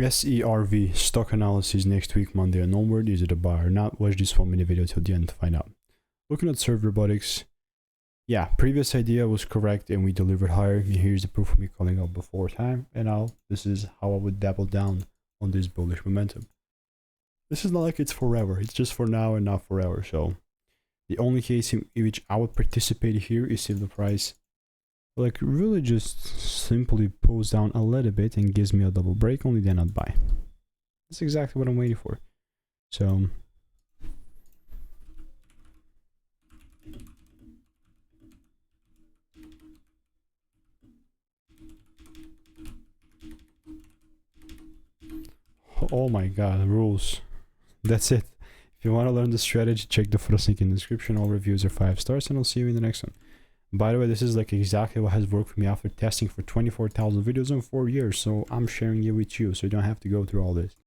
SERV stock analysis next week, Monday and onward. Is it a buy or not? Watch this 1 minute video till the end to find out. Looking at SERV Robotics, yeah, previous idea was correct and we delivered higher. And here's the proof of me calling out before time. And now this is how I would double down on this bullish momentum. This is not like it's forever. It's just for now and not forever. So the only case in which I would participate here is if the price like really just simply pulls down a little bit and gives me a double break, only then I'd buy. That's exactly what I'm waiting for. So oh my god, rules. That's it. If you want to learn the strategy, check the first link in the description. All reviews are 5 stars, and I'll see you in the next one. By the way, this is like exactly what has worked for me after testing for 24,000 videos in 4 years, so I'm sharing it with you so you don't have to go through all this.